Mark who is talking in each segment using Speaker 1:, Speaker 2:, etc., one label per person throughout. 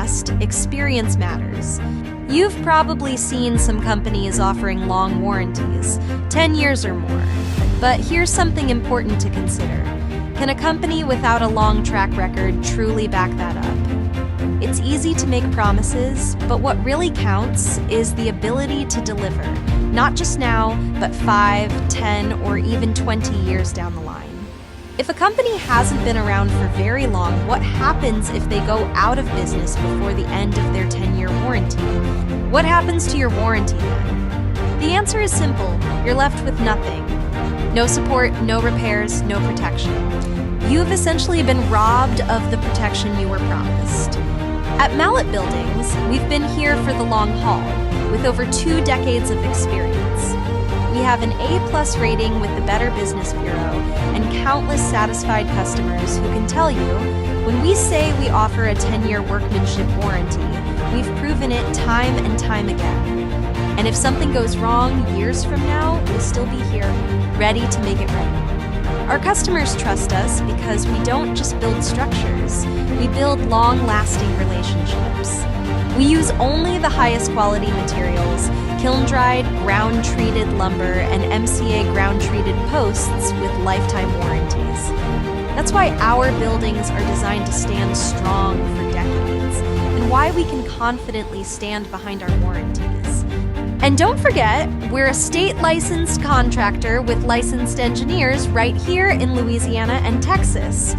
Speaker 1: last, experience matters. You've probably seen some companies offering long warranties, 10 years or more. But here's something important to consider. Can a company without a long track record truly back that up? It's easy to make promises, but what really counts is the ability to deliver, not just now, but 5, 10, or even 20 years down the line. If a company hasn't been around for very long, what happens if they go out of business before the end of their 10-year warranty? What happens to your warranty then? The answer is simple. You're left with nothing. No support, no repairs, no protection. You've essentially been robbed of the protection you were promised. At Mallett Buildings, we've been here for the long haul, with over 2 decades of experience. We have an A+ rating with the Better Business Bureau and countless satisfied customers who can tell you, when we say we offer a 10-year workmanship warranty, we've proven it time and time again. And if something goes wrong years from now, we'll still be here, ready to make it right. Our customers trust us because we don't just build structures, we build long-lasting relationships. We use only the highest quality materials, kiln-dried, ground-treated lumber, and MCA ground-treated posts with lifetime warranties. That's why our buildings are designed to stand strong for decades, and why we can confidently stand behind our warranties. And don't forget, we're a state-licensed contractor with licensed engineers right here in Louisiana and Texas.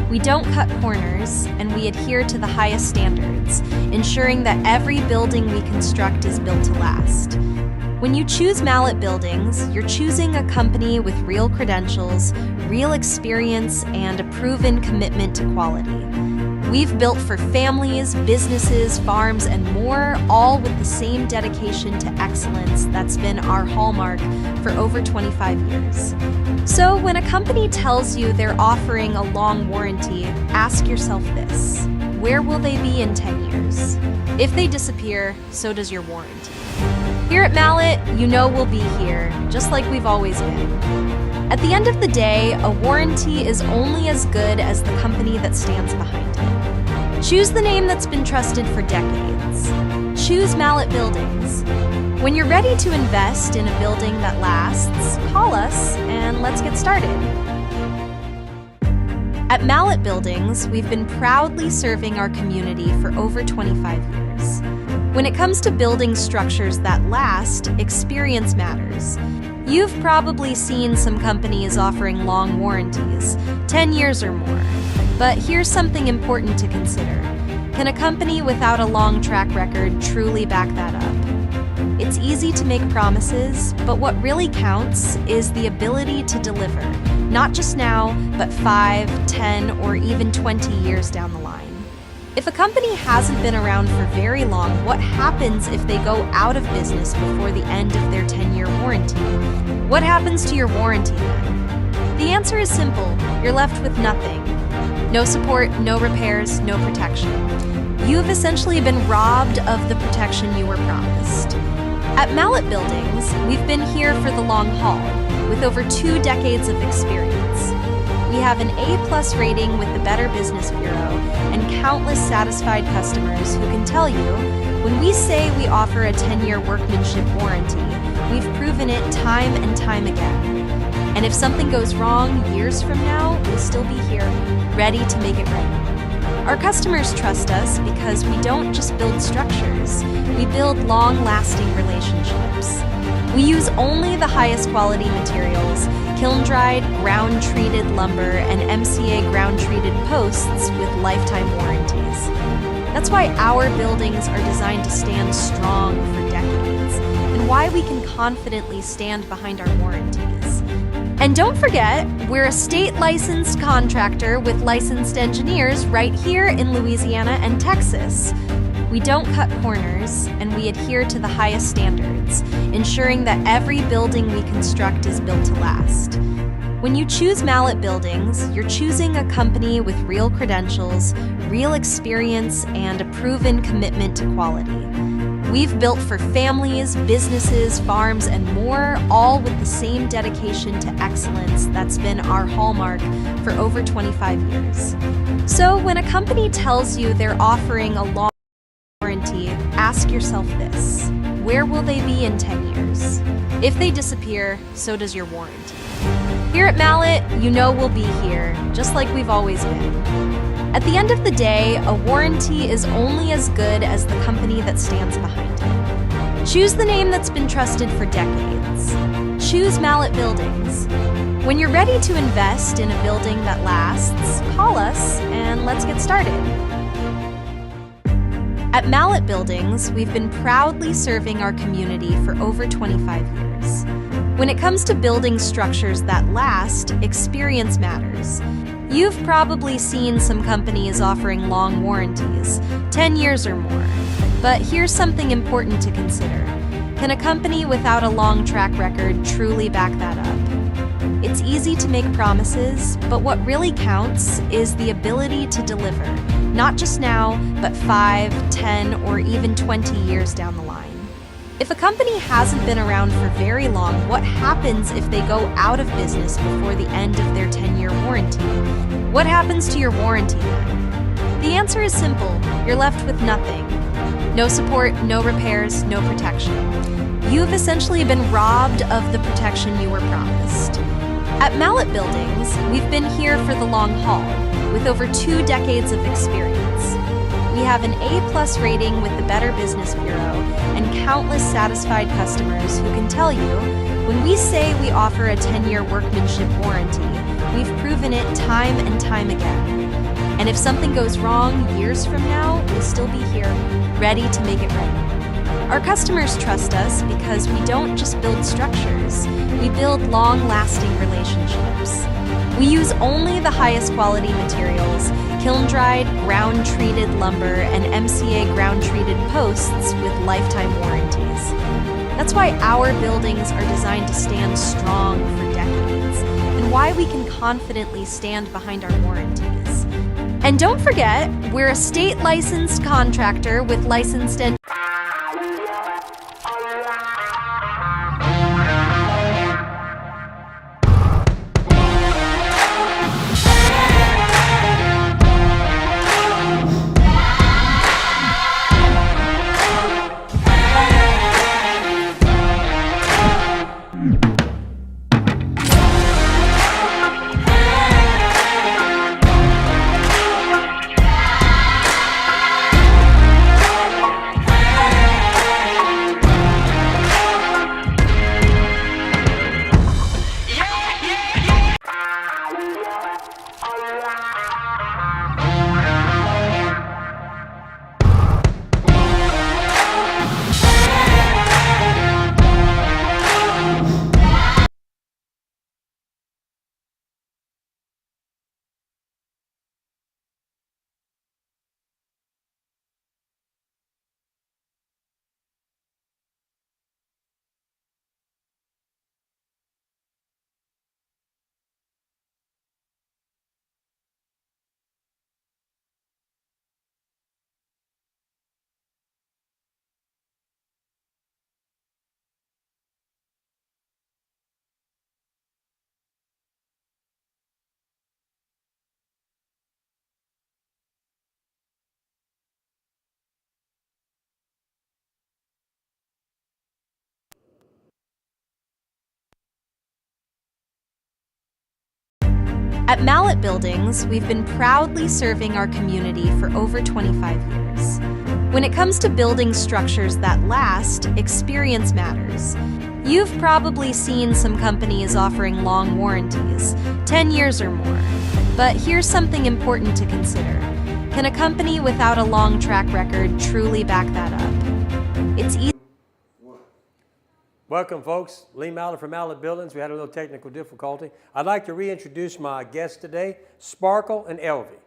Speaker 1: We don't cut corners, and we adhere to the highest standards, ensuring that every building we construct is built to last. When you choose Mallett Buildings, you're choosing a company with real credentials, real experience, and a proven commitment to quality. We've built for families, businesses, farms, and more, all with the same dedication to excellence that's been our hallmark for over 25 years. So when a company tells you they're offering a long warranty, ask yourself this: where will they be in 10 years? If they disappear, so does your warranty. Here at Mallett, you know we'll be here, just like we've always been. At the end of the day, a warranty is only as good as the company that stands behind it. Choose the name that's been trusted for decades. Choose Mallett Buildings. When you're ready to invest in a building that lasts, call us and let's get started. At Mallett Buildings, we've been proudly serving our community for over 25 years. When it comes to building structures that last, experience matters. You've probably seen some companies offering long warranties, 10 years or more. But here's something important to consider. Can a company without a long track record truly back that up? It's easy to make promises, but what really counts is the ability to deliver, not just now, but 5, 10, or even 20 years down the line. If a company hasn't been around for very long, what happens if they go out of business before the end of their 10-year warranty? What happens to your warranty then? The answer is simple. You're left with nothing. No support, no repairs, no protection. You've essentially been robbed of the protection you were promised. At Mallett Buildings, we've been here for the long haul, with over 2 decades of experience. We have an A+ rating with the Better Business Bureau and countless satisfied customers who can tell you, when we say we offer a 10-year workmanship warranty, we've proven it time and time again. And if something goes wrong years from now, we'll still be here, ready to make it right. Our customers trust us because we don't just build structures, we build long-lasting relationships. We use only the highest quality materials, kiln-dried, ground-treated lumber, and MCA ground-treated posts with lifetime warranties. That's why our buildings are designed to stand strong for decades, and why we can confidently stand behind our warranties. And don't forget, we're a state-licensed contractor with licensed engineers right here in Louisiana and Texas. We don't cut corners, and we adhere to the highest standards, ensuring that every building we construct is built to last. When you choose Mallett Buildings, you're choosing a company with real credentials, real experience, and a proven commitment to quality. We've built for families, businesses, farms, and more, all with the same dedication to excellence that's been our hallmark for over 25 years. So when a company tells you they're offering a long warranty, ask yourself this: where will they be in 10 years? If they disappear, so does your warranty. Here at Mallett, you know we'll be here, just like we've always been. At the end of the day, a warranty is only as good as the company that stands behind it. Choose the name that's been trusted for decades. Choose Mallett Buildings. When you're ready to invest in a building that lasts, call us and let's get started. At Mallett Buildings, we've been proudly serving our community for over 25 years. When it comes to building structures that last, experience matters. You've probably seen some companies offering long warranties, 10 years or more. But here's something important to consider. Can a company without a long track record truly back that up? It's easy to make promises, but what really counts is the ability to deliver, not just now, but 5, 10, or even 20 years down the line. If a company hasn't been around for very long, what happens if they go out of business before the end of their 10-year warranty? What happens to your warranty then? The answer is simple: you're left with nothing. No support, no repairs, no protection. You've essentially been robbed of the protection you were promised. At Mallett Buildings, we've been here for the long haul, with over 2 decades of experience. We have an A+ rating with the Better Business Bureau and countless satisfied customers who can tell you, when we say we offer a 10-year workmanship warranty, we've proven it time and time again. And if something goes wrong years from now, we'll still be here, ready to make it right. Our customers trust us because we don't just build structures, we build long-lasting relationships. We use only the highest quality materials, kiln-dried, ground-treated lumber, and MCA ground-treated posts with lifetime warranties. That's why our buildings are designed to stand strong for decades, and why we can confidently stand behind our warranties. And don't forget, we're a state-licensed contractor with licensed and At Mallett Buildings, we've been proudly serving our community for over 25 years. When it comes to building structures that last, experience matters. You've probably seen some companies offering long warranties, 10 years or more. But here's something important to consider. Can a company without a long track record truly back that up? It's easy.
Speaker 2: Welcome, folks. Lee Mallett from Mallett Buildings. We had a little technical difficulty. I'd like to reintroduce my guests today, Sparkle and Elvie.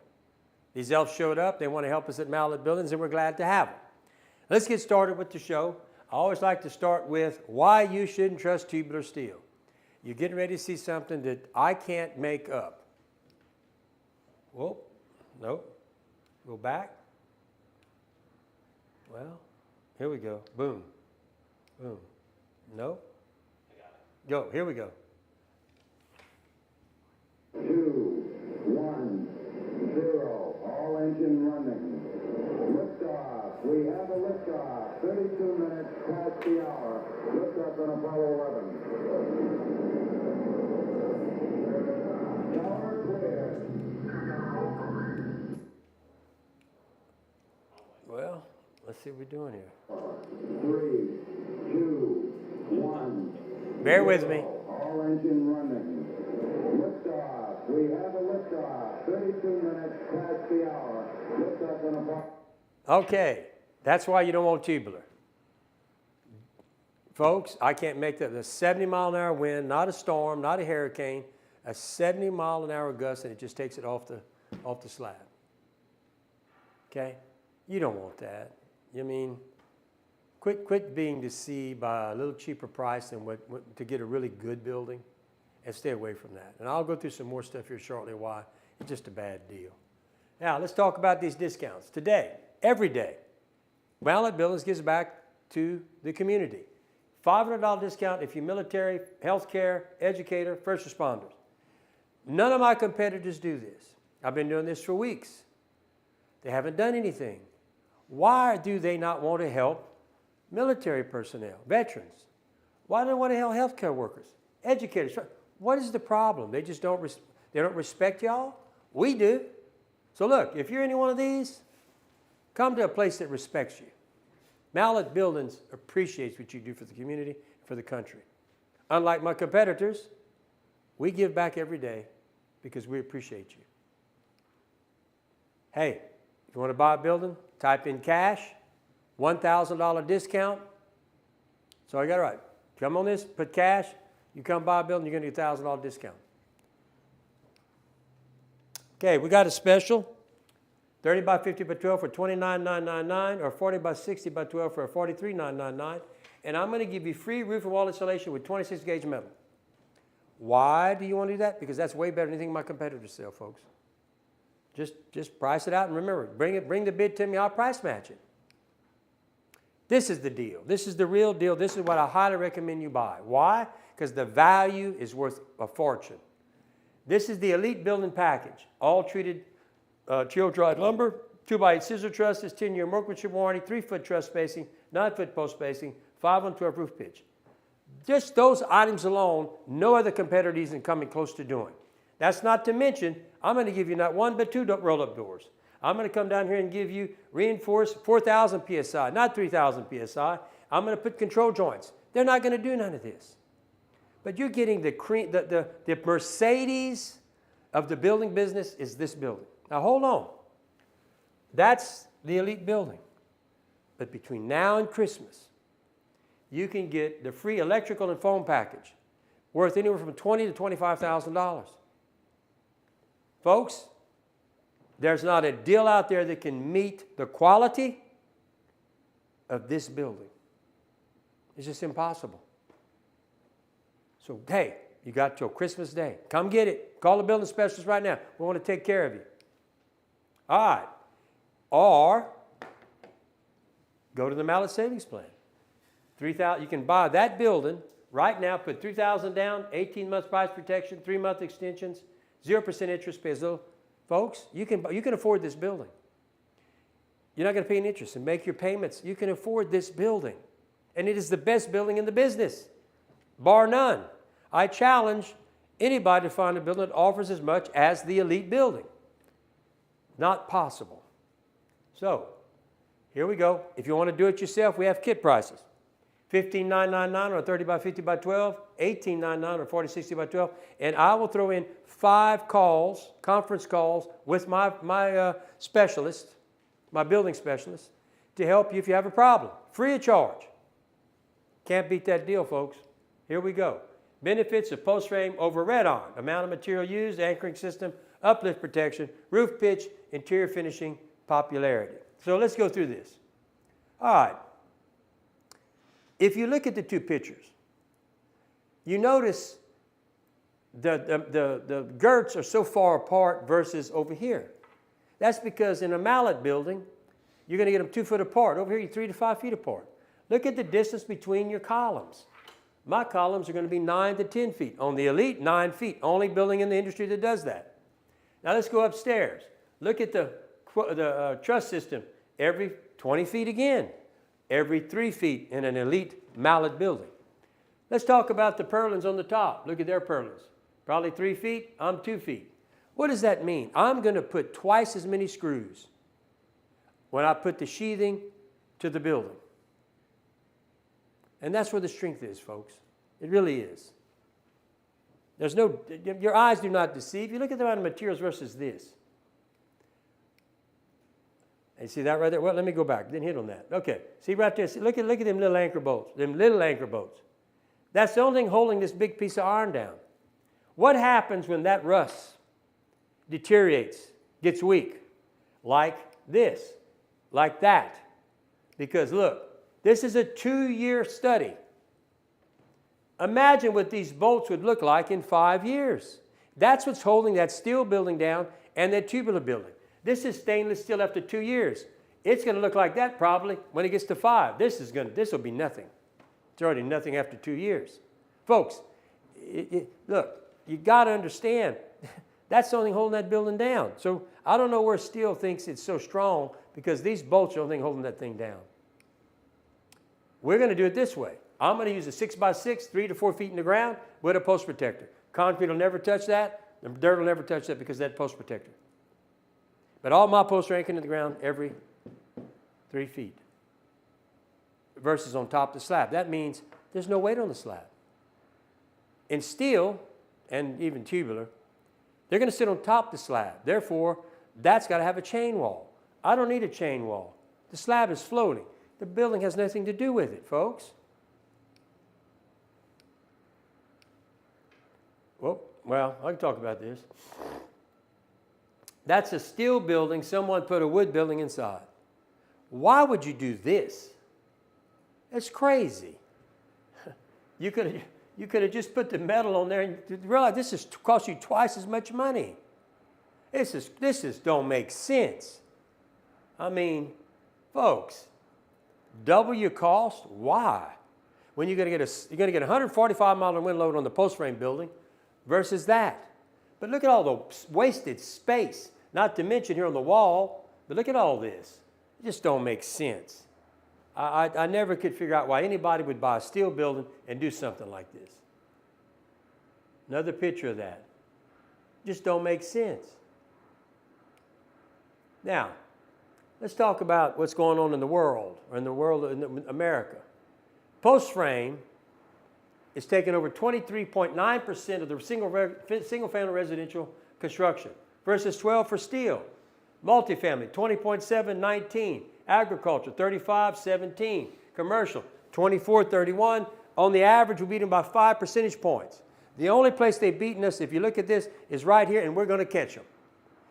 Speaker 2: These elves showed up. They want to help us at Mallett Buildings, and we're glad to have them. Let's get started with the show. I always like to start with why you shouldn't trust tubular steel. You're getting ready to see something that I can't make up. Whoa, no. Go back. Well, here we go. Boom, boom. No? Go. Here we go.
Speaker 3: 2, 1, 0. All engine running. Liftoff. We have a liftoff, 32 minutes past the hour. Liftoff on Apollo 11. Tower clear.
Speaker 2: Well, let's see what we're doing here.
Speaker 3: 3, 2, 1.
Speaker 2: Bear with me.
Speaker 3: All engine running. Liftoff. We have a liftoff, 32 minutes past the hour. Liftoff on Apollo.
Speaker 2: Okay, that's why you don't want tubular. Folks, I can't make that. The 70-mile-an-hour wind, not a storm, not a hurricane, a 70-mile-an-hour gust, and it just takes it off the slab. Okay? You don't want that. I mean, quit being deceived by a little cheaper price than what to get a really good building, and stay away from that. And I'll go through some more stuff here shortly why it's just a bad deal. Now, let's talk about these discounts. Today, every day, Mallett Buildings gives back to the community. $500 discount if you're military, healthcare, educator, first responders. None of my competitors do this. I've been doing this for weeks. They haven't done anything. Why do they not want to help military personnel, veterans? Why do they want to help healthcare workers, educators? What is the problem? They just don't respect y'all? We do. So look, if you're any one of these, come to a place that respects you. Mallett Buildings appreciates what you do for the community, for the country. Unlike my competitors, we give back every day because we appreciate you. Hey, if you want to buy a building, type in cash, $1,000 discount. So I got it right. Come on this, put cash, you come buy a building, you're going to get a $1,000 discount. Okay, we got a special. 30 by 50 by 12 for $29,999 or 40 by 60 by 12 for $43,999. And I'm going to give you free roof and wall insulation with 26 gauge metal. Why do you want to do that? Because that's way better than anything my competitors sell, folks. Just price it out and remember, bring the bid to me, I'll price match it. This is the deal. This is the real deal. This is what I highly recommend you buy. Why? Because the value is worth a fortune. This is the Elite Building Package, all treated chill-dried lumber, 2x8 scissor trusses, 10-year workmanship warranty, 3-foot truss spacing, 9-foot post spacing, 5-on-12 roof pitch. Just those items alone, no other competitor is coming close to doing. That's not to mention, I'm going to give you not one but two roll-up doors. I'm going to come down here and give you reinforced 4,000 PSI, not 3,000 PSI. I'm going to put control joints. They're not going to do none of this. But you're getting the Mercedes of the building business is this building. Now hold on. That's the Elite Building. But between now and Christmas, you can get the free electrical and foam package worth anywhere from $20,000 to $25,000. Folks, there's not a deal out there that can meet the quality of this building. It's just impossible. So, hey, you got till Christmas Day. Come get it. Call the building specialist right now. We want to take care of you. All right. Or go to the Mallett Savings Plan. $3,000. You can buy that building right now, put $3,000 down, 18 months price protection, 3-month extensions, 0% interest, pay as little. Folks, you can afford this building. You're not going to pay any interest and make your payments. You can afford this building. And it is the best building in the business, bar none. I challenge anybody to find a building that offers as much as the Elite Building. Not possible. So, here we go. If you want to do it yourself, we have kit prices. $15,999 or 30 by 50 by 12, $18,999 or 40, 60 by 12, and I will throw in 5 calls, conference calls with my specialist, my building specialist, to help you if you have a problem, free of charge. Can't beat that deal, folks. Here we go. Benefits of post frame over red-on, amount of material used, anchoring system, uplift protection, roof pitch, interior finishing, popularity. So let's go through this. All right. If you look at the two pictures, you notice the girts are so far apart versus over here. That's because in a Mallett building, you're going to get them 2 foot apart. Over here, you're 3 to 5 feet apart. Look at the distance between your columns. My columns are going to be 9 to 10 feet. On the Elite, 9 feet. Only building in the industry that does that. Now let's go upstairs. Look at the truss system. Every 20 feet again, every 3 feet in an elite Mallett building. Let's talk about the purlins on the top. Look at their purlins. Probably 3 feet, I'm 2 feet. What does that mean? I'm going to put twice as many screws when I put the sheathing to the building. And that's where the strength is, folks. It really is. There's no, your eyes do not deceive. You look at the amount of materials versus this. And see that right there? Well, let me go back. Didn't hit on that. Okay. See right there. See, look at them little anchor bolts. Them little anchor bolts. That's the only thing holding this big piece of iron down. What happens when that rust deteriorates, gets weak? Like this, like that. Because look, this is a 2-year study. Imagine what these bolts would look like in 5 years. That's what's holding that steel building down and that tubular building. This is stainless steel after 2 years. It's going to look like that probably when it gets to 5. This will be nothing. It's already nothing after 2 years. Folks, look, you got to understand, that's the only thing holding that building down. So I don't know where steel thinks it's so strong, because these bolts are the only thing holding that thing down. We're going to do it this way. I'm going to use a 6x6, 3 to 4 feet in the ground with a post protector. Concrete will never touch that. The dirt will never touch that because of that post protector. But all my posts are anchored in the ground every 3 feet versus on top of the slab. That means there's no weight on the slab. In steel and even tubular, they're going to sit on top of the slab. Therefore, that's got to have a chain wall. I don't need a chain wall. The slab is floating. The building has nothing to do with it, folks. Well, I can talk about this. That's a steel building. Someone put a wood building inside. Why would you do this? It's crazy. You could have just put the metal on there and realize this is cost you twice as much money. This don't make sense. I mean, folks, double your cost? Why? When you're going to get 145 mile wind load on the post frame building versus that. But look at all the wasted space, not to mention here on the wall, but look at all this. It just don't make sense. I never could figure out why anybody would buy a steel building and do something like this. Another picture of that. Just don't make sense. Now, let's talk about what's going on in the world, or in America. Post frame is taking over 23.9% of the single-family residential construction versus 12 for steel. Multifamily, 20.719. Agriculture, 35.17. Commercial, 24.31. On the average, we're beating by 5 percentage points. The only place they've beaten us, if you look at this, is right here, and we're going to catch them.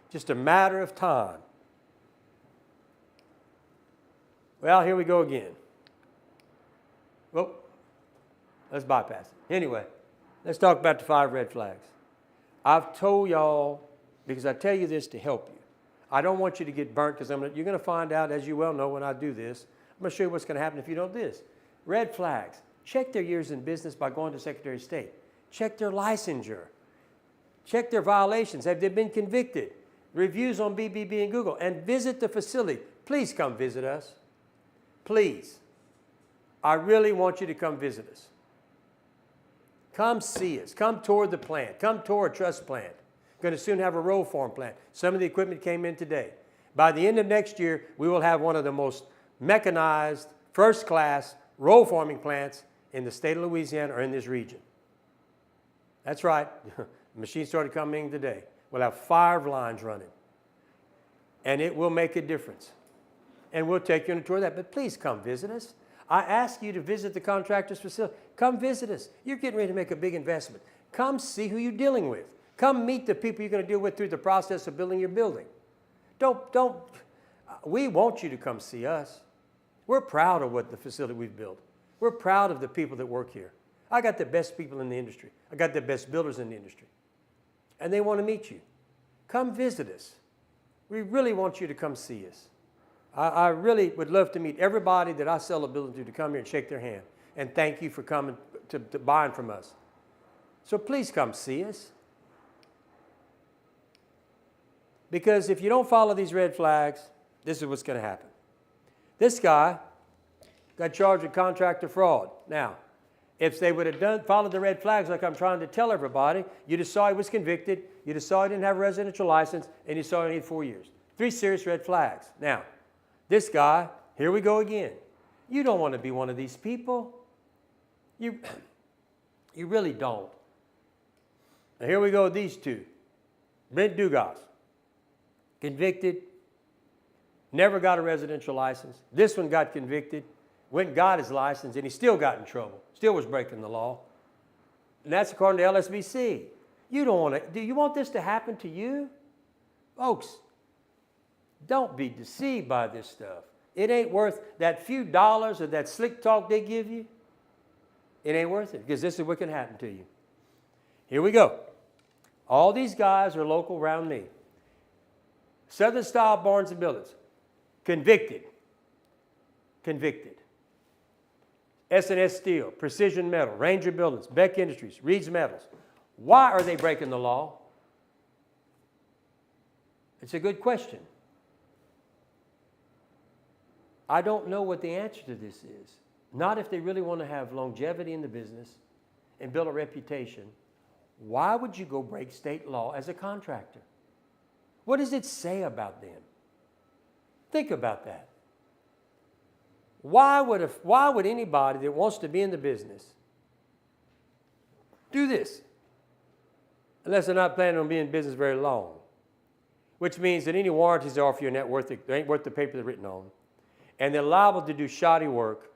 Speaker 2: Just a matter of time. Well, here we go again. Well, let's bypass it. Anyway, let's talk about the 5 red flags. I've told y'all, because I tell you this to help you. I don't want you to get burnt, because you're going to find out, as you well know, when I do this. I'm going to show you what's going to happen if you don't do this. Red flags. Check their years in business by going to Secretary of State. Check their licensure. Check their violations. Have they been convicted? Reviews on BBB and Google. And visit the facility. Please come visit us. Please. I really want you to come visit us. Come see us. Come tour the plant. Come tour a truss plant. Going to soon have a roll form plant. Some of the equipment came in today. By the end of next year, we will have one of the most mechanized, first-class roll forming plants in the state of Louisiana or in this region. That's right. The machine started coming in today. We'll have 5 lines running. And it will make a difference. And we'll take you on a tour of that. But please come visit us. I ask you to visit the contractor's facility. Come visit us. You're getting ready to make a big investment. Come see who you're dealing with. Come meet the people you're going to deal with through the process of building your building. We want you to come see us. We're proud of what the facility we've built. We're proud of the people that work here. I got the best people in the industry. I got the best builders in the industry. And they want to meet you. Come visit us. We really want you to come see us. I really would love to meet everybody that I sell a building to come here and shake their hand and thank you for coming to buying from us. So please come see us. Because if you don't follow these red flags, this is what's going to happen. This guy got charged with contractor fraud. Now, if they would have followed the red flags like I'm trying to tell everybody, you'd have saw he was convicted, you'd have saw he didn't have a residential license, and you saw he needed 4 years. 3 serious red flags. Now, this guy, here we go again. You don't want to be one of these people. You really don't. Now here we go with these two. Brent Dugas, convicted, never got a residential license. This one got convicted, went and got his license, and he still got in trouble. Still was breaking the law. And that's according to LSBC. You don't want to, do you want this to happen to you? Folks, don't be deceived by this stuff. It ain't worth that few dollars or that slick talk they give you. It ain't worth it, because this is what can happen to you. Here we go. All these guys are local around me. Southern Style Barns and Buildings, convicted. Convicted. S&S Steel, Precision Metal, Ranger Buildings, Beck Industries, Reed's Metals. Why are they breaking the law? It's a good question. I don't know what the answer to this is. Not if they really want to have longevity in the business and build a reputation. Why would you go break state law as a contractor? What does it say about them? Think about that. Why would anybody that wants to be in the business do this? Unless they're not planning on being in business very long. Which means that any warranties they offer you ain't worth the paper they're written on. And they're liable to do shoddy work,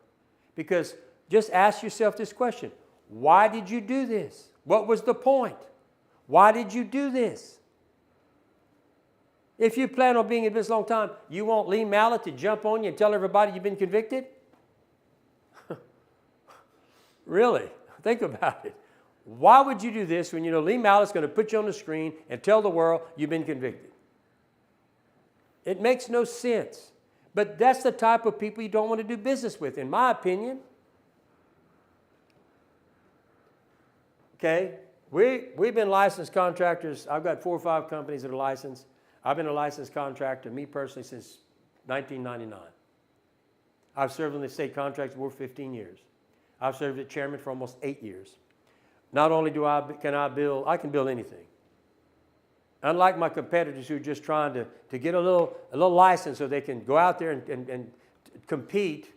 Speaker 2: because just ask yourself this question. Why did you do this? What was the point? Why did you do this? If you plan on being in business a long time, you want Lee Mallett to jump on you and tell everybody you've been convicted? Really? Think about it. Why would you do this when you know Lee Mallett's going to put you on the screen and tell the world you've been convicted? It makes no sense. But that's the type of people you don't want to do business with, in my opinion. Okay? We've been licensed contractors. I've got 4 or 5 companies that are licensed. I've been a licensed contractor, me personally, since 1999. I've served on the state contracts board 15 years. I've served as chairman for almost 8 years. Not only can I can build anything. Unlike my competitors who are just trying to get a little license so they can go out there and compete,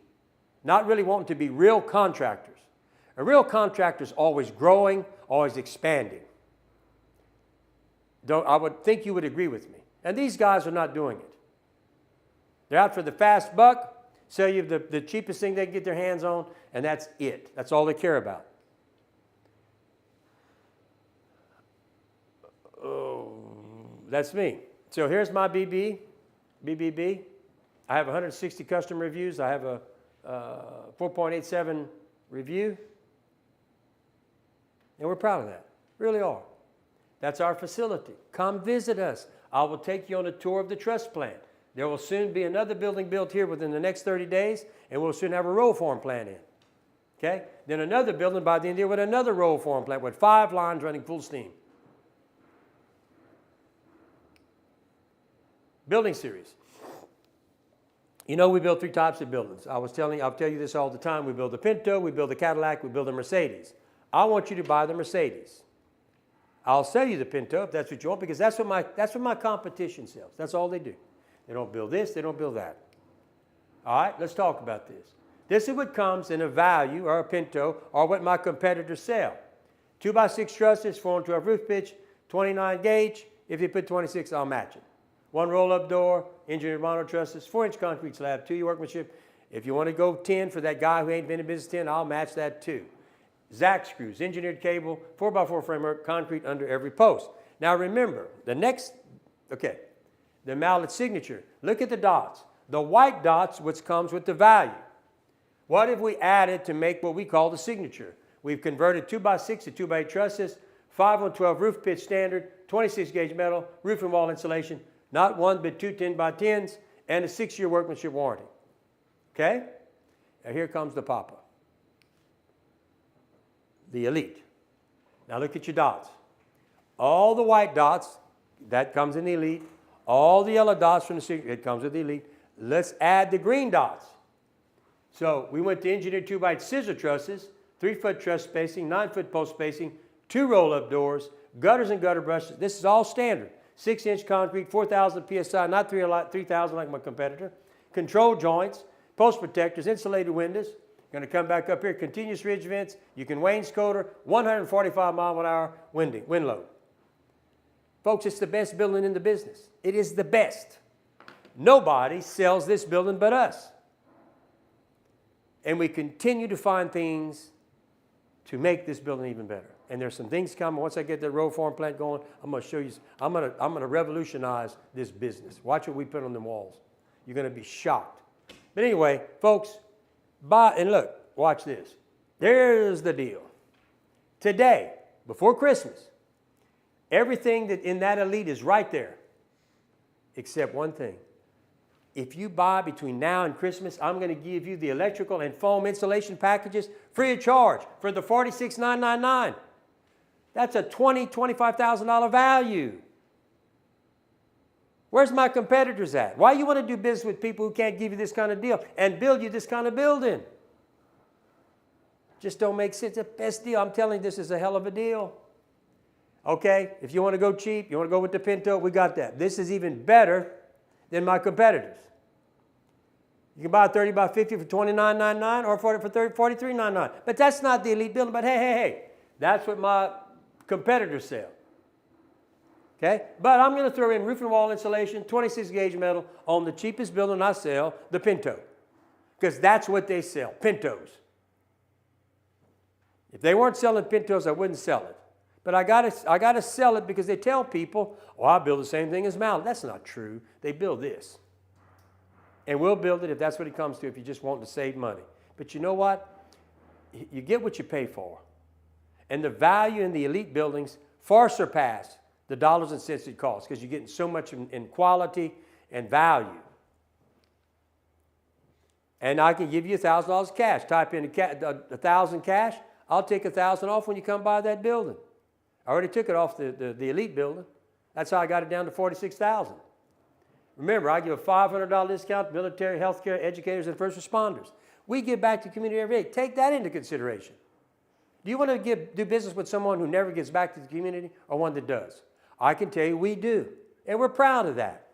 Speaker 2: not really wanting to be real contractors. A real contractor is always growing, always expanding. I would think you would agree with me. And these guys are not doing it. They're out for the fast buck, sell you the cheapest thing they can get their hands on, and that's it. That's all they care about. That's me. So here's my BBB. I have 160 customer reviews. I have a 4.87 review. And we're proud of that. Really are. That's our facility. Come visit us. I will take you on a tour of the truss plant. There will soon be another building built here within the next 30 days, and we'll soon have a roll form plant in. Okay? Then another building by the end of the year with another roll form plant with 5 lines running full steam. Building series. You know, we build 3 types of buildings. I'll tell you this all the time. We build a Pinto, we build a Cadillac, we build a Mercedes. I want you to buy the Mercedes. I'll sell you the Pinto if that's what you want, because that's what my competition sells. That's all they do. They don't build this, they don't build that. All right, let's talk about this. This is what comes in a value, or a Pinto, or what my competitors sell. 2x6 trusses, 412 roof pitch, 29 gauge. If you put 26, I'll match it. 1 roll-up door, engineered mono trusses, 4-inch concrete slab, 2-year workmanship. If you want to go 10 for that guy who ain't been in business 10, I'll match that too. Zack screws, engineered cable, 4x4 framework, concrete under every post. Now remember, the Mallett signature. Look at the dots. The white dots, which comes with the value. What have we added to make what we call the signature? We've converted 2x6 to 2x8 trusses, 5-on-12 roof pitch standard, 26 gauge metal, roof and wall insulation, not 1 but 2 10x10s, and a 6-year workmanship warranty. Okay? Now here comes the Papa. The Elite. Now look at your dots. All the white dots, that comes in the Elite. All the yellow dots from the Signature, it comes with the Elite. Let's add the green dots. So we went to engineered 2x scissor trusses, 3-foot truss spacing, 9-foot post spacing, 2 roll-up doors, gutters and gutter brushes. This is all standard. 6-inch concrete, 4,000 PSI, not 3,000 like my competitor. Control joints, post protectors, insulated windows. Going to come back up here, continuous ridge vents. You can wainscoter, 145 mile an hour wind load. Folks, it's the best building in the business. It is the best. Nobody sells this building but us. And we continue to find things to make this building even better. And there's some things coming. Once I get the roll form plant going, I'm going to show you. I'm going to revolutionize this business. Watch what we put on the walls. You're going to be shocked. But anyway, folks, and look, watch this. There's the deal. Today, before Christmas, everything that in that Elite is right there, except one thing. If you buy between now and Christmas, I'm going to give you the electrical and foam insulation packages free of charge for the $46,999. That's a $20,000, $25,000 value. Where's my competitors at? Why you want to do business with people who can't give you this kind of deal and build you this kind of building? Just don't make sense. It's the best deal. I'm telling you, this is a hell of a deal. Okay, if you want to go cheap, you want to go with the Pinto, we got that. This is even better than my competitors. You can buy a 30 by 50 for $29.99 or for $43.99. But that's not the Elite building. But hey, that's what my competitors sell. Okay? But I'm going to throw in roof and wall insulation, 26 gauge metal on the cheapest building I sell, the Pinto. Because that's what they sell, Pintos. If they weren't selling Pintos, I wouldn't sell it. But I gotta sell it because they tell people, oh, I build the same thing as Mallett. That's not true. They build this. And we'll build it if that's what it comes to, if you just want to save money. But you know what? You get what you pay for. And the value in the Elite buildings far surpass the dollars and cents it costs because you're getting so much in quality and value. And I can give you $1,000 cash. Type in $1,000 cash. I'll take $1,000 off when you come by that building. I already took it off the Elite building. That's how I got it down to $46,000. Remember, I give a $500 discount to military, healthcare, educators, and first responders. We give back to the community every day. Take that into consideration. Do you want to do business with someone who never gives back to the community or one that does? I can tell you we do, and we're proud of that.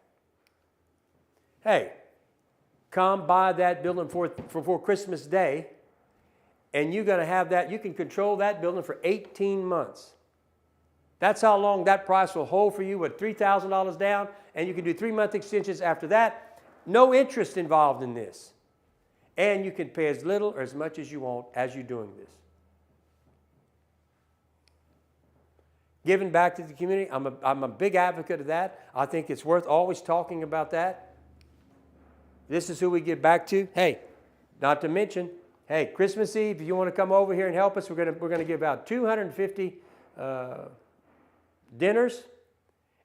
Speaker 2: Hey, come buy that building for Christmas Day, and you're going to have that. You can control that building for 18 months. That's how long that price will hold for you with $3,000 down, and you can do 3-month extensions after that. No interest involved in this. And you can pay as little or as much as you want as you're doing this. Giving back to the community, I'm a big advocate of that. I think it's worth always talking about that. This is who we give back to. Hey, not to mention, hey, Christmas Eve, if you want to come over here and help us, we're going to give out 250 dinners,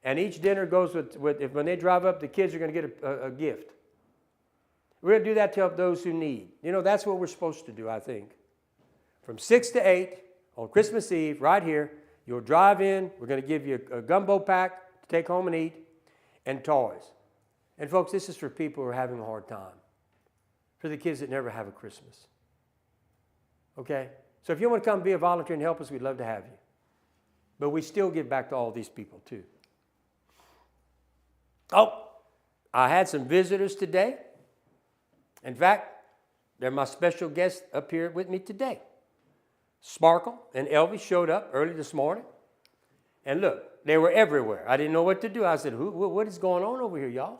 Speaker 2: and each dinner goes with when they drive up, the kids are going to get a gift. We're going to do that to help those who need. You know, that's what we're supposed to do, I think. From 6 to 8 on Christmas Eve, right here, you'll drive in. We're going to give you a gumbo pack to take home and eat, and toys. And folks, this is for people who are having a hard time, for the kids that never have a Christmas. Okay? So if you want to come be a volunteer and help us, we'd love to have you. But we still give back to all these people too. Oh, I had some visitors today. In fact, they're my special guests up here with me today. Sparkle and Elvie showed up early this morning. And look, they were everywhere. I didn't know what to do. I said, what is going on over here, y'all?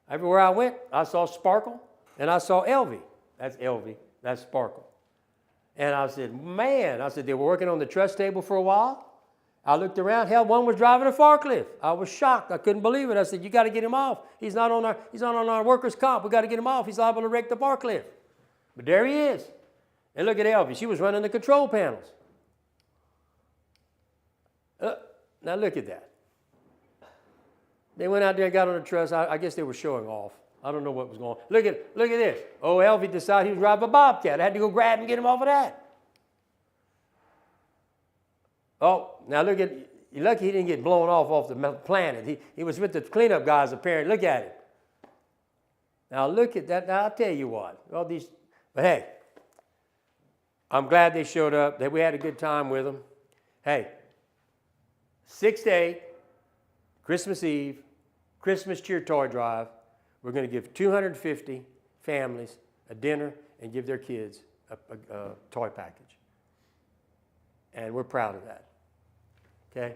Speaker 2: Everywhere I went, I saw Sparkle and I saw Elvie. That's Elvie. That's Sparkle. And I said, man, they were working on the truss table for a while. I looked around. Hell, one was driving a forklift. I was shocked. I couldn't believe it. I said, you got to get him off. He's not on our workers' comp. We got to get him off. He's liable to wreck the forklift. But there he is. And look at Elvie. She was running the control panels. Now look at that. They went out there and got on the truss. I guess they were showing off. I don't know what was going on. Look at this. Oh, Elvie decided he was driving a Bobcat. I had to go grab and get him off of that. Oh, now look at, you're lucky he didn't get blown off the planet. He was with the cleanup guys apparently. Look at it. Now look at that. Now I'll tell you what. All these But hey, I'm glad they showed up, that we had a good time with them. Hey, 6 to 8, Christmas Eve, Christmas cheer toy drive. We're going to give 250 families a dinner and give their kids a toy package. And we're proud of that. Okay?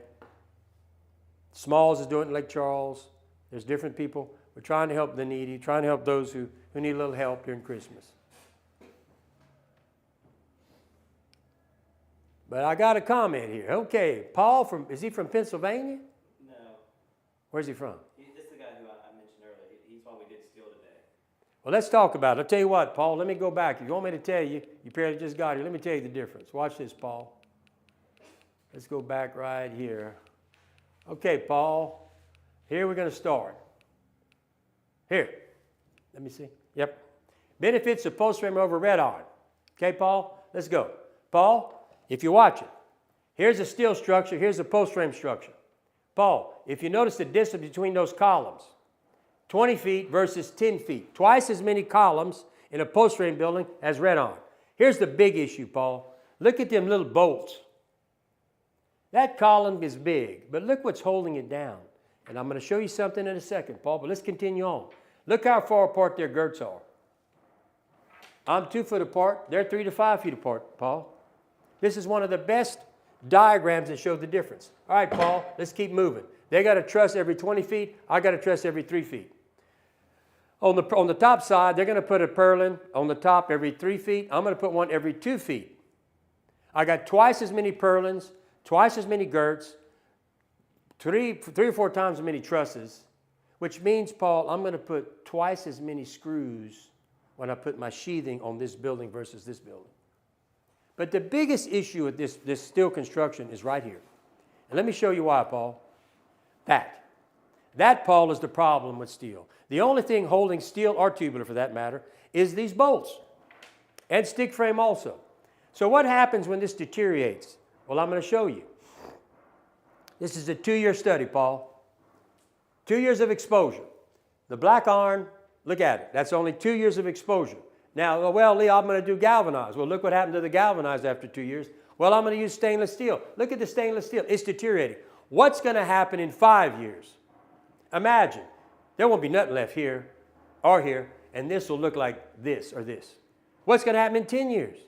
Speaker 2: Smalls is doing it in Lake Charles. There's different people. We're trying to help the needy, trying to help those who need a little help during Christmas. But I got a comment here. Okay, Paul, is he from Pennsylvania?
Speaker 4: No.
Speaker 2: Where's he from?
Speaker 4: This is the guy who I mentioned earlier. He's one we did steal today.
Speaker 2: Well, let's talk about it. I'll tell you what, Paul, let me go back. If you want me to tell you, you apparently just got here. Let me tell you the difference. Watch this, Paul. Let's go back right here. Okay, Paul, here we're going to start. Here, let me see. Yep. Benefits of post frame over red iron. Okay, Paul, let's go. Paul, if you watch it, here's a steel structure, here's a post frame structure. Paul, if you notice the distance between those columns, 20 feet versus 10 feet, twice as many columns in a post frame building as red iron. Here's the big issue, Paul. Look at them little bolts. That column is big, but look what's holding it down. And I'm going to show you something in a second, Paul, but let's continue on. Look how far apart their girts are. I'm 2 foot apart. They're 3 to 5 feet apart, Paul. This is one of the best diagrams that show the difference. All right, Paul, let's keep moving. They got a truss every 20 feet. I got a truss every 3 feet. On the top side, they're going to put a purlin on the top every 3 feet. I'm going to put one every 2 feet. I got twice as many purlins, twice as many girts, three or four times as many trusses, which means, Paul, I'm going to put twice as many screws when I put my sheathing on this building versus this building. But the biggest issue with this steel construction is right here. And let me show you why, Paul. That, Paul, is the problem with steel. The only thing holding steel or tubular, for that matter, is these bolts and stick frame also. So what happens when this deteriorates? Well, I'm going to show you. This is a 2-year study, Paul. 2 years of exposure. The black iron, look at it. That's only 2 years of exposure. Now, well, Lee, I'm going to do galvanized. Well, look what happened to the galvanized after 2 years. Well, I'm going to use stainless steel. Look at the stainless steel. It's deteriorating. What's going to happen in 5 years? Imagine. There won't be nothing left here or here, and this will look like this or this. What's going to happen in 10 years?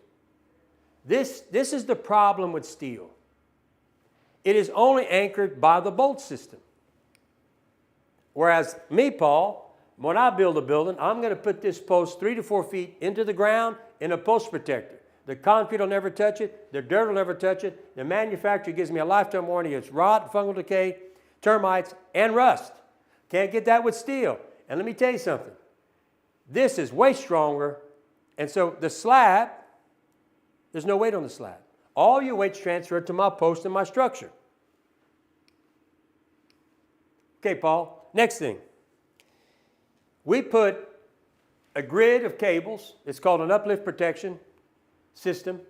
Speaker 2: This is the problem with steel. It is only anchored by the bolt system. Whereas me, Paul, when I build a building, I'm going to put this post 3 to 4 feet into the ground in a post protector. The concrete will never touch it. The dirt will never touch it. The manufacturer gives me a lifetime warranty against rot, fungal decay, termites, and rust. Can't get that with steel. And let me tell you something. This is way stronger. And so the slab, there's no weight on the slab. All your weight's transferred to my post and my structure. Okay, Paul, next thing. We put a grid of cables. It's called an uplift protection system.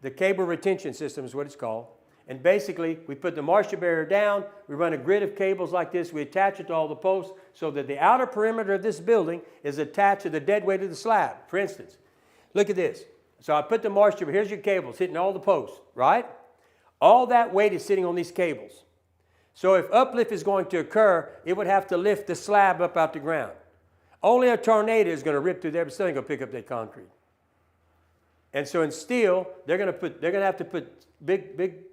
Speaker 2: The cable retention system is what it's called. And basically, we put the moisture barrier down. We run a grid of cables like this. We attach it to all the posts so that the outer perimeter of this building is attached to the dead weight of the slab. For instance, look at this. So I put the moisture, here's your cables hitting all the posts, right? All that weight is sitting on these cables. So if uplift is going to occur, it would have to lift the slab up out the ground. Only a tornado is going to rip through there, but still ain't going to pick up that concrete. And so in steel, they're going to have to put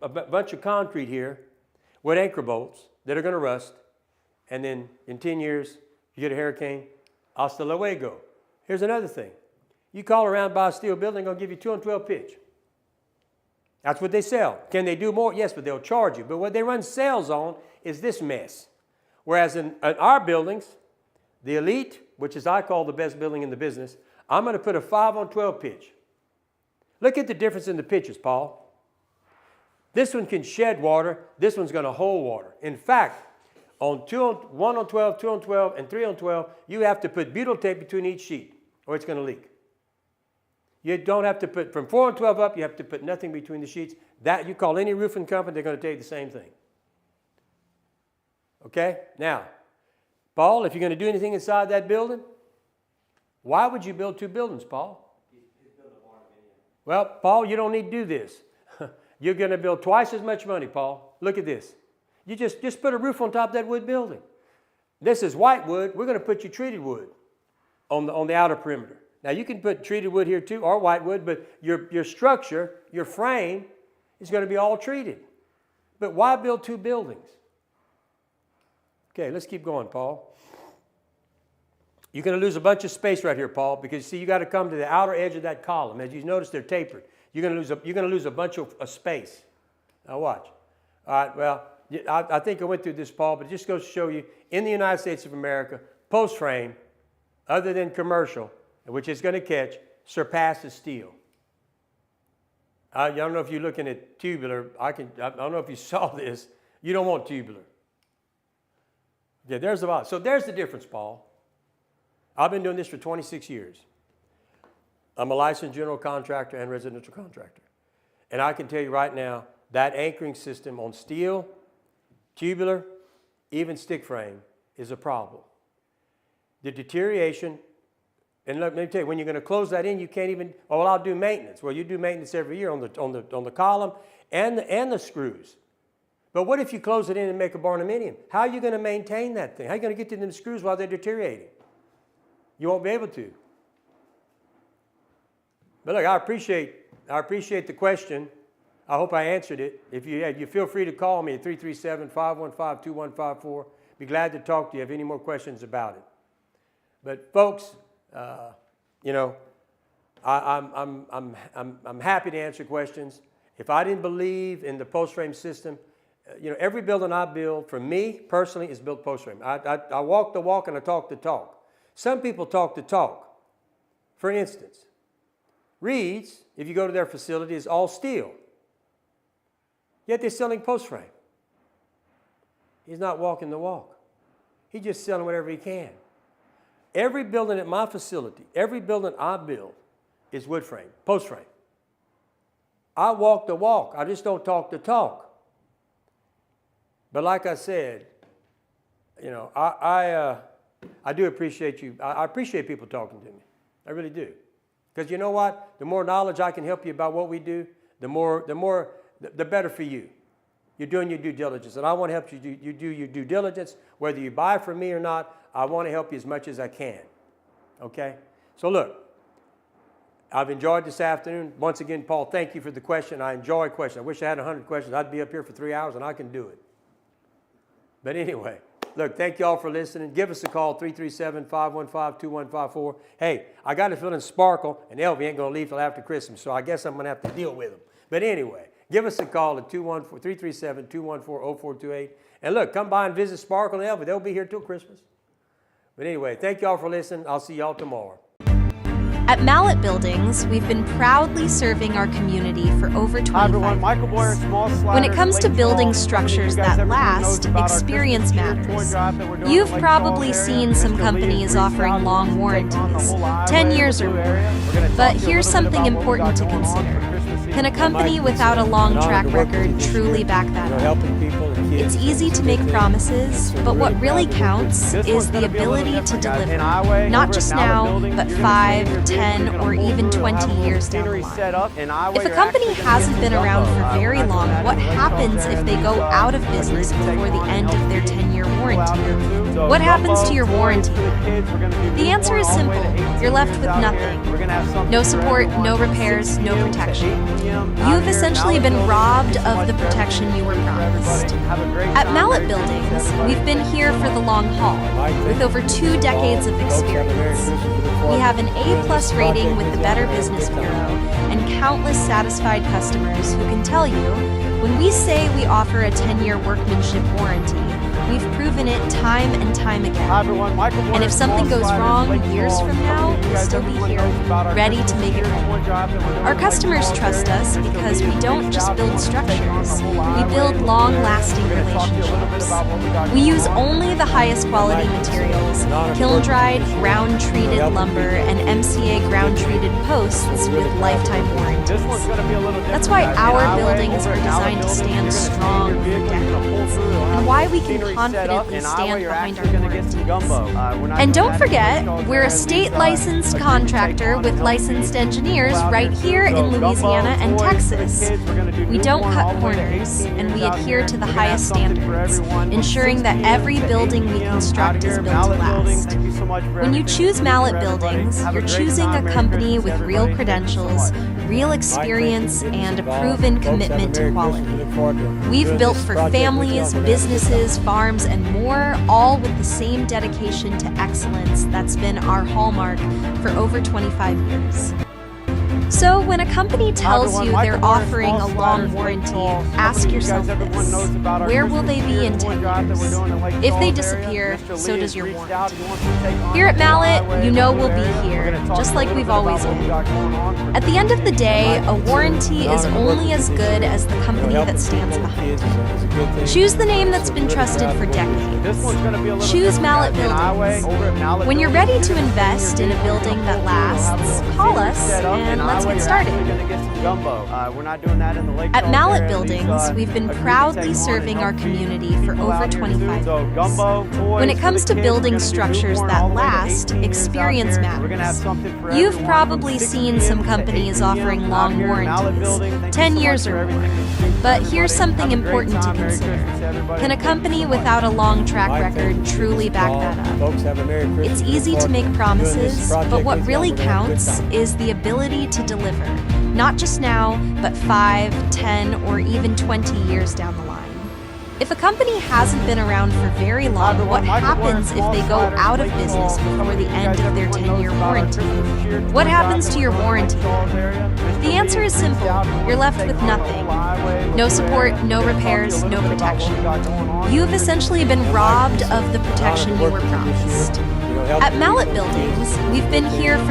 Speaker 2: a bunch of concrete here with anchor bolts that are going to rust. And then in 10 years, you get a hurricane, hasta luego. Here's another thing. You call around by a steel building, they're going to give you 212 pitch. That's what they sell. Can they do more? Yes, but they'll charge you. But what they run sales on is this mess. Whereas in our buildings, the Elite, which is I call the best building in the business, I'm going to put a 5-on-12 pitch. Look at the difference in the pitches, Paul. This one can shed water. This one's going to hold water. In fact, on 1-on-12, 2-on-12, and 3-on-12, you have to put butyl tape between each sheet or it's going to leak. You don't have to put, from 4-on-12 up, you have to put nothing between the sheets. That, you call any roofing company, they're going to tell you the same thing. Okay? Now, Paul, if you're going to do anything inside that building, why would you build 2 buildings, Paul? Well, Paul, you don't need to do this. You're going to build twice as much money, Paul. Look at this. You just put a roof on top of that wood building. This is white wood. We're going to put you treated wood on the outer perimeter. Now, you can put treated wood here too, or white wood, but your structure, your frame, is going to be all treated. But why build two buildings? Okay, let's keep going, Paul. You're going to lose a bunch of space right here, Paul, because see, you got to come to the outer edge of that column. As you notice, they're tapered. You're going to lose a bunch of space. Now watch. All right. Well, I think I went through this, Paul, but it just goes to show you in the United States of America, post frame, other than commercial, which is going to catch, surpasses steel. I don't know if you're looking at tubular. I don't know if you saw this. You don't want tubular. Yeah, there's the so there's the difference, Paul. I've been doing this for 26 years. I'm a licensed general contractor and residential contractor. And I can tell you right now, that anchoring system on steel, tubular, even stick frame is a problem. The deterioration, and let me tell you, when you're going to close that in, you can't even, oh, well, I'll do maintenance. Well, you do maintenance every year on the column and the screws. But what if you close it in and make a barnuminium? How are you going to maintain that thing? How are you going to get to them screws while they're deteriorating? You won't be able to. But look, I appreciate the question. I hope I answered it. If you feel free to call me at 337-515-2154. Be glad to talk to you if you have any more questions about it. But folks, you know, I'm happy to answer questions. If I didn't believe in the post frame system, you know, every building I build, for me personally, is built post frame. I walk the walk and I talk the talk. Some people talk the talk. For instance, Reed's, if you go to their facility, is all steel. Yet they're selling post frame. He's not walking the walk. He's just selling whatever he can. Every building at my facility, every building I build is wood frame, post frame. I walk the walk. I just don't talk the talk. But like I said, you know, I do appreciate you. I appreciate people talking to me. I really do. Because you know what? The more knowledge I can help you about what we do, the better for you. You're doing your due diligence. And I want to help you do your due diligence. Whether you buy from me or not, I want to help you as much as I can. Okay? So look, I've enjoyed this afternoon. Once again, Paul, thank you for the question. I enjoy questions. I wish I had 100 questions. I'd be up here for 3 hours, and I can do it. But anyway, look, thank you all for listening. Give us a call, 337-515-2154. Hey, I got a feeling Sparkle and Elvie ain't going to leave till after Christmas, so I guess I'm going to have to deal with them. But anyway, give us a call at 337-214-0428. And look, come by and visit Sparkle and Elvie. They'll be here till Christmas. But anyway, thank you all for listening. I'll see y'all tomorrow.
Speaker 1: At Mallett Buildings, we've been proudly serving our community for over 25 years. When it comes to building structures that last, experience matters. You've probably seen some companies offering long warranties, 10 years or more. But here's something important to consider. Can a company without a long track record truly back that up? It's easy to make promises, but what really counts is the ability to deliver. Not just now, but 5, 10, or even 20 years down the line. If a company hasn't been around for very long, what happens if they go out of business before the end of their 10-year warranty? What happens to your warranty? The answer is simple. You're left with nothing. No support, no repairs, no protection. You've essentially been robbed of the protection you were promised. At Mallett Buildings, we've been here for the long haul, with over 2 decades of experience. We have an A+ rating with the Better Business Bureau and countless satisfied customers who can tell you, when we say we offer a 10-year workmanship warranty, we've proven it time and time again. And if something goes wrong years from now, we'll still be here, ready to make it right. Our customers trust us because we don't just build structures, we build long-lasting relationships. We use only the highest quality materials, kiln-dried, ground-treated lumber, and MCA ground-treated posts with lifetime warranties. That's why our buildings are designed designed to stand strong for decades, and why we can confidently stand behind our warranties. And don't forget, we're a state-licensed contractor with licensed engineers right here in Louisiana and Texas. We don't cut corners, and we adhere to the highest standards, ensuring that every building we construct is built to last. When you choose Mallett Buildings, you're choosing a company with real credentials, real experience, and a proven commitment to quality. We've built for families, businesses, farms, and more, all with the same dedication to excellence that's been our hallmark for over 25 years. So when a company tells you they're offering a long warranty, ask yourself this: where will they be in 10 years? If they disappear, so does your warranty. Here at Mallett, you know we'll be here, just like we've always been. At the end of the day, a warranty is only as good as the company that stands behind it. Choose the name that's been trusted for decades. Choose Mallett Buildings. When you're ready to invest in a building that lasts, call us and let's get started. At Mallett Buildings, we've been proudly serving our community for over 25 years. When it comes to building structures that last, experience matters. You've probably seen some companies offering long warranties, 10 years or more. But here's something important to consider. Can a company without a long track record truly back that up? It's easy to make promises, but what really counts is the ability to deliver, not just now, but 5, 10, or even 20 years down the line. If a company hasn't been around for very long, what happens if they go out of business before the end of their 10-year warranty? What happens to your warranty? The answer is simple. You're left with nothing. No support, no repairs, no protection. You've essentially been robbed of the protection you were promised. At Mallett Buildings, we've been here for